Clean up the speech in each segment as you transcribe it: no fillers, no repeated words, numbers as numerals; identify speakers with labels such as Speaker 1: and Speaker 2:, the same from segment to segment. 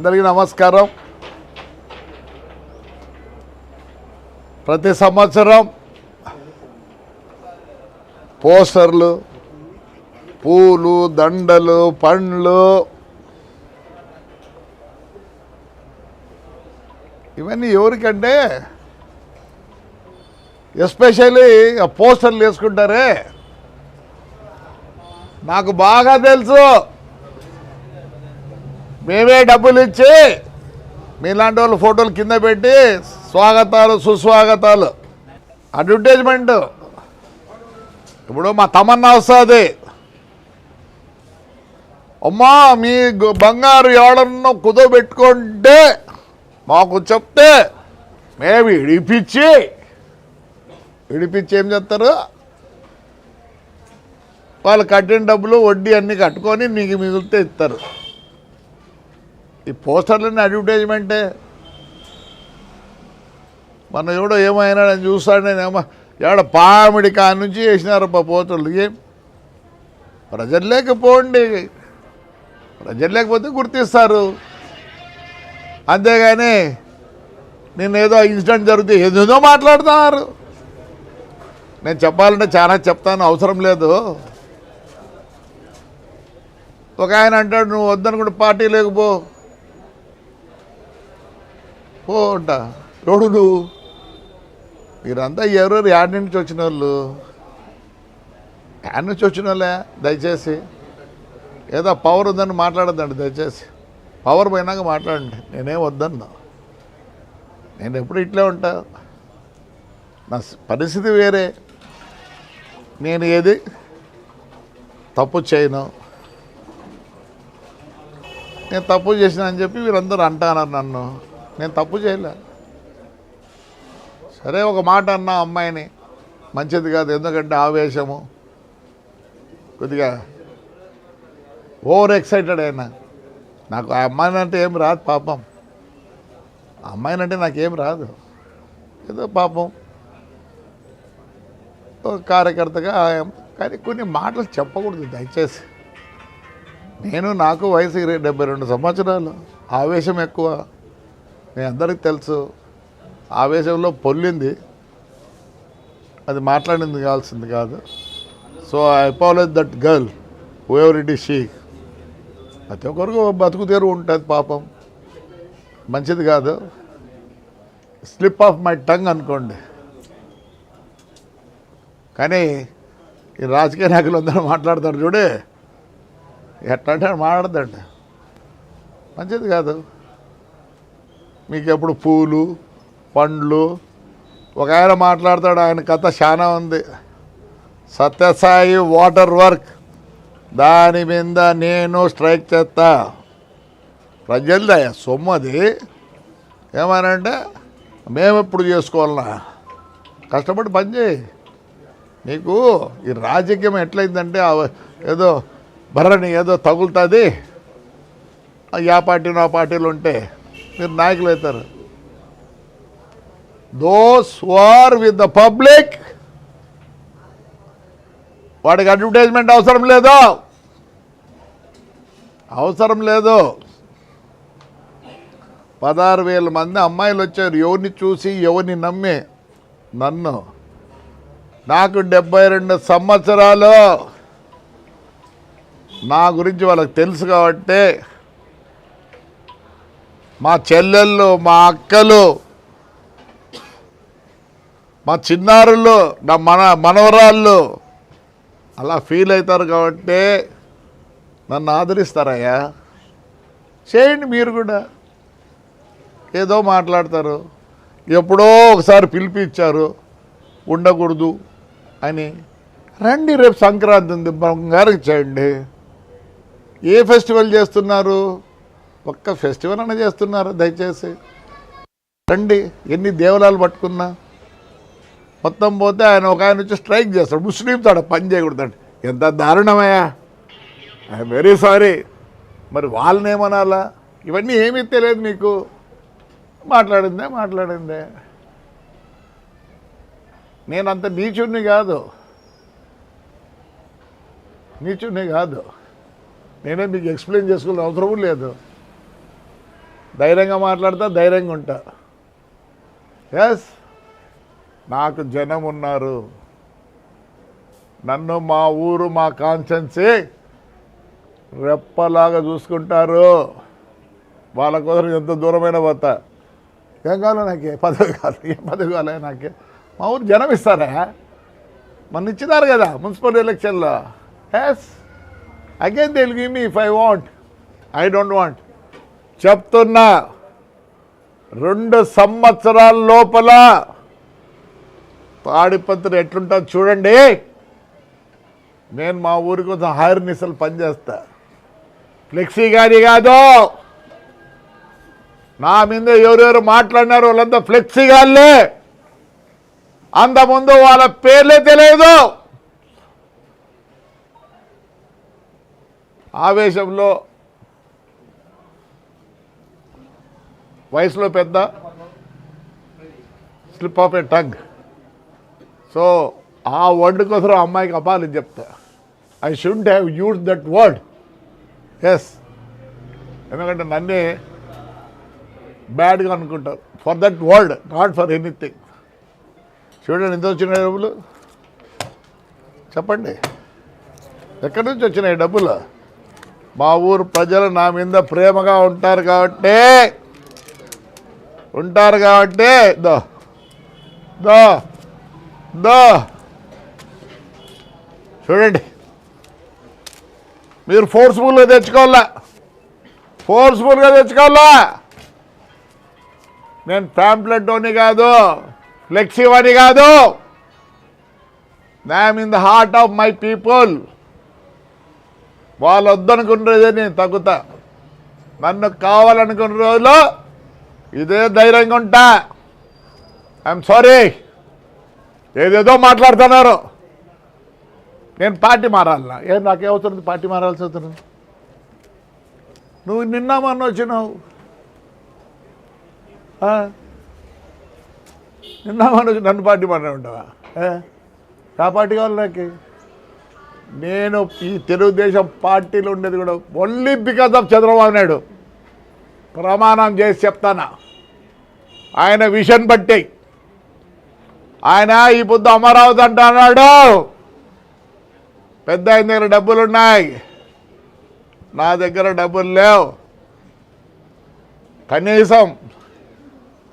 Speaker 1: అందరికీ నమస్కారం. ప్రతి సంవత్సరం పోస్టర్లు, పూలు, దండలు, పండ్లు ఇవన్నీ ఎవరికంటే ఎస్పెషల్లీ ఆ పోస్టర్లు వేసుకుంటారే, నాకు బాగా తెలుసు. మేమే డబ్బులు ఇచ్చి మీలాంటి వాళ్ళు ఫోటోలు కింద పెట్టి స్వాగతాలు సుస్వాగతాలు అడ్వర్టైజ్మెంట్. ఇప్పుడు మా తమన్నా వస్తుంది, అమ్మా మీ బంగారు ఎవడన్నా కుదోబెట్టుకుంటే మాకు చెప్తే మేము ఇడిపించి ఏం చేస్తారు, వాళ్ళు కట్టిన డబ్బులు వడ్డీ అన్నీ కట్టుకొని నీకు మిగిలితే ఇస్తారు. ఈ పోస్టర్లన్నీ అడ్వర్టైజ్మెంటే. మన ఎవడో ఏమైనా నేను చూస్తాను, నేనేమో ఎవడ పామిడి కాని నుంచి వేసినారు పోస్టర్లు. ఏం ప్రజలు లేకపోండి, ప్రజలు లేకపోతే గుర్తిస్తారు. అంతేగాని నేను ఏదో ఇన్సిడెంట్ జరిగితే ఏదేదో మాట్లాడుతున్నారు. నేను చెప్పాలంటే చాలా చెప్తాను, అవసరం లేదు. ఒక ఆయన అంటాడు, నువ్వు వద్దనుకుంటే పార్టీ లేకపో అంట. ఎవడు నువ్వు? మీరంతా ఎవరెవరు యాడ్ నుంచి వచ్చిన వాళ్ళు, యాడ్ నుంచి వచ్చిన వాళ్ళే. దయచేసి ఏదో పవర్ ఉందని మాట్లాడద్దండి, దయచేసి. పవర్ పోయినాక మాట్లాడండి, నేనేం వద్దన్నా. నేను ఎప్పుడు ఇట్లే ఉంటా, నా పరిస్థితి వేరే. నేను ఏది తప్పు చేయను, నేను తప్పు చేసిన అని చెప్పి వీళ్ళందరూ అంటున్నారు నన్ను. నేను తప్పు చేయలే. సరే ఒక మాట అన్నా అమ్మాయిని, మంచిది కాదు. ఎందుకంటే ఆవేశము, కొద్దిగా ఓవర్ ఎక్సైటెడ్ అయినా. నాకు ఆ అమ్మాయిని అంటే ఏం రాదు పాపం, ఆ అమ్మాయిని అంటే నాకేం రాదు. ఏదో పాపం ఒక కార్యకర్తగా. కానీ కొన్ని మాటలు చెప్పకూడదు దయచేసి. నాకు వయసు 72 సంవత్సరాలు, ఆవేశం ఎక్కువ, మీ అందరికీ తెలుసు. ఆవేశంలో పొల్లింది, అది మాట్లాడింది కావాల్సింది కాదు. So I apologize that girl whoever it is she. ప్రతి ఒక్కరికి బతుకు తెరువు ఉంటుంది పాపం, మంచిది కాదు. స్లిప్ ఆఫ్ మై టంగ్ అనుకోండి. కానీ ఈ రాజకీయ నాయకులు అందరూ మాట్లాడతారు చూడే, ఎట్లా అంటే మాట్లాడదండి, మంచిది కాదు. మీకు ఎప్పుడు పూలు పండ్లు. ఒక ఆయన మాట్లాడతాడు, ఆయన కథ చాలా ఉంది. సత్యసాయి వాటర్ వర్క్, దాని మీద నేను స్ట్రైక్ చేస్తా. ప్రజలదయ సొమ్ము అది. ఏమనంటే మేము ఎప్పుడు చేసుకోవాలన్నా, కష్టపడి పని చేయి. నీకు ఈ రాజకీయం ఎట్లయిందంటే ఏదో బర్రని ఏదో తగులుతుంది, ఆ పార్టీలో ఆ పార్టీలు ఉంటే మీరు నాయకులు అవుతారు. Those who are with the public, వాడికి అడ్వర్టైజ్మెంట్ అవసరం లేదు, అవసరం లేదు. 16,000 మంది అమ్మాయిలు వచ్చారు, ఎవరిని చూసి ఎవరిని నమ్మి. నన్ను, నాకు 72 సంవత్సరాలు, నా గురించి వాళ్ళకి తెలుసు కాబట్టి మా చెల్లెళ్ళు, మా అక్కలు, మా చిన్నారులు, నా మనవరాళ్ళు అలా ఫీల్ అవుతారు కాబట్టి నన్ను ఆదరిస్తారయ్యా. చేయండి మీరు కూడా. ఏదో మాట్లాడతారు, ఎప్పుడో ఒకసారి పిలిపించారు ఉండకూడదు అని. రండి, రేపు సంక్రాంతి ఉంది, బంగారం చేయండి. ఏ ఫెస్టివల్ చేస్తున్నారు? ఒక్క ఫెస్టివల్ అన్న చేస్తున్నారు? దయచేసి రండి. ఎన్ని దేవాలయాలు పట్టుకున్నా మొత్తం పోతే ఆయన ఒక ఆయన వచ్చి స్ట్రైక్ చేస్తాడు, ముస్లింస్ ఆడ పని చేయకూడదండి. ఎంత దారుణమయ్యా, ఐఎమ్ వెరీ సారీ. మరి వాళ్ళని ఏమనాలా? ఇవన్నీ ఏమీ తెలియదు మీకు. మాట్లాడిందే. నేనంత నీచుడిని కాదు, నేనే మీకు ఎక్స్ప్లెయిన్ చేసుకోవాల్సిన అవసరం లేదు. ధైర్యంగా మాట్లాడతా, ధైర్యంగా ఉంటా. ఎస్, నాకు జనం ఉన్నారు. నన్ను మా ఊరు, మా కాన్స్టెన్సీ రెప్పలాగా చూసుకుంటారు. వాళ్ళ కోసం ఎంత దూరమైన పోతా. ఏం కావాలో నాకే పదవి కాదు, ఏం పదవి కావాలి నాకే? మా ఊరు జనం ఇస్తారా? మన ఇచ్చినారు కదా మున్సిపల్ ఎలక్షన్లో. Yes, again they will give me if I want. I don't want. చెప్తున్నా, 2 సంవత్సరాల లోపల తాడిపత్రి ఎట్లుంటుంది చూడండి. నేను మా ఊరి కోసం హైర్నిసలు పనిచేస్తా. ఫ్లెక్సీ గారి కాదు. నా మీద ఎవరెవరు మాట్లాడినారు వాళ్ళంతా ఫ్లెక్సీ గాళ్ళే. అంతకుముందు వాళ్ళ పేర్లే తెలియదు. ఆవేశంలో, వయసులో పెద్ద, slip of a tongue. So ఆ వర్డ్ కోసం అమ్మాయికి అపాలి చెప్తా. I should have use that word. Yes, ఎందుకంటే నన్నే బ్యాడ్గా అనుకుంటారు for that word, not for anything. చూడండి ఎంత వచ్చినాయి డబ్బులు చెప్పండి. ఎక్కడి నుంచి వచ్చినాయి డబ్బులు? మా ఊరు ప్రజలు నా మీద ప్రేమగా ఉంటారు కాబట్టి దో దో దో చూడండి. మీరు ఫోర్స్ఫుల్గా తెచ్చుకోవాలా. నేను ప్యాంప్లెట్ అని కాదు, ఫ్లెక్సీ అని కాదు. I'm in the heart of my people. వాళ్ళు వద్దనుకున్నదే నేను తగ్గుతా. నన్ను కావాలనుకున్న రోజులో ఇదే ధైర్యంగా ఉంటా. ఐఎమ్ సారీ, ఏదేదో మాట్లాడుతున్నారు. నేను పార్టీ మారాలనా? నాకేమవుతుంది పార్టీ మారాల్సి అవుతుంది? నువ్వు నిన్న మొన్న వచ్చినావు, నిన్న మొన్న వచ్చి నన్ను పార్టీ మాట్లాడి ఉంటావా? ఆ పార్టీ కావాలి నాకు. నేను ఈ తెలుగుదేశం పార్టీలో ఉండేది కూడా only because of Chandrababu Naidu. ప్రమాణం చేసి చెప్తానా, ఆయన విషన్ బట్టి. ఆయన ఈ పొద్దు అమరావతి అంటున్నాడు. పెద్ద ఆయన దగ్గర డబ్బులు ఉన్నాయి, నా దగ్గర డబ్బులు లేవు. కనీసం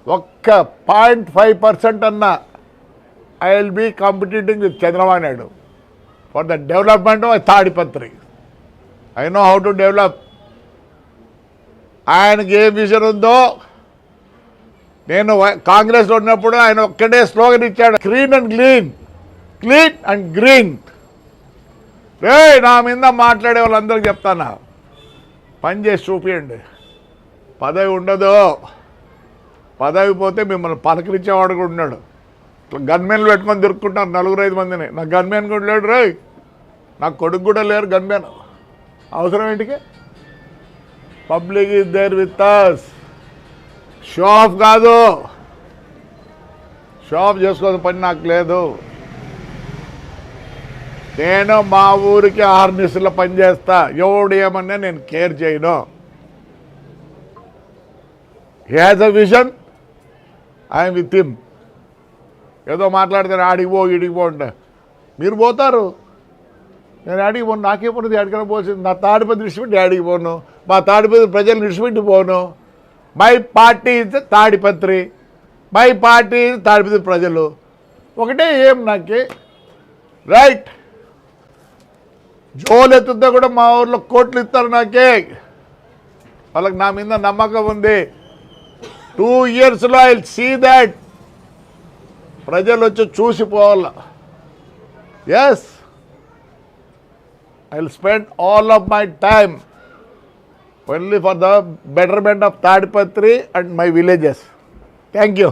Speaker 1: 0.5% అన్నా I will be competing with Chandrababu Naidu for the development of Tadipatri. I know how to develop. ఆయనకి ఏ విజన్ ఉందో, నేను కాంగ్రెస్లో ఉన్నప్పుడు ఆయన ఒక్కటే స్లోగన్ ఇచ్చాడు, క్లీన్ అండ్ గ్రీన్. నా మీద మాట్లాడే వాళ్ళందరికీ చెప్తానా, పని చేసి చూపించండి. పదవి ఉండదు. పదవి పోతే మిమ్మల్ని పలకరించేవాడు కూడా ఉన్నాడు. గన్మెన్లు పెట్టుకొని తిరుక్కుంటాను 4-5 మందిని. నాకు గన్మెన్ కూడా లేడు రే. నాకు కొడుకు కూడా లేరు గన్మెన్. అవసరం ఏంటికి? Public is there with us. Show off కాదు, షో ఆఫ్ చేసుకోవాల్సిన పని నాకు లేదు. నేను మా ఊరికి ఆర్నిస్లో పనిచేస్తా. ఎవడు ఏమన్నా నేను కేర్ చేయను. He has a vision, I'm with him. ఏదో మాట్లాడితే ఆడికి పో ఈడికి పో అంటే మీరు పోతారు. నేను ఆడికి పోను, నాకేమన్నది ఆడికైనా పోసింది. నా తాడిపత్రి విడిచిపెట్టి ఆడికి పోను, మా తాడిపత్రి ప్రజలు విడిచిపెట్టి పోను. My party is Tadipatri, my party is Tadipatri ప్రజలు ఒకటే. ఏం నాకే రైట్. జోలు ఎత్తుతా కూడా మా ఊర్లో కోట్లు ఇస్తారు నాకే. వాళ్ళకి నా మీద నమ్మకం ఉంది. 2 yearsలో ఐ విల్ సీ దాట్. ప్రజలు వచ్చి చూసిపోవాల. Yes, I will spend all of my time only for the betterment of Tadipatri and my villages. Thank you.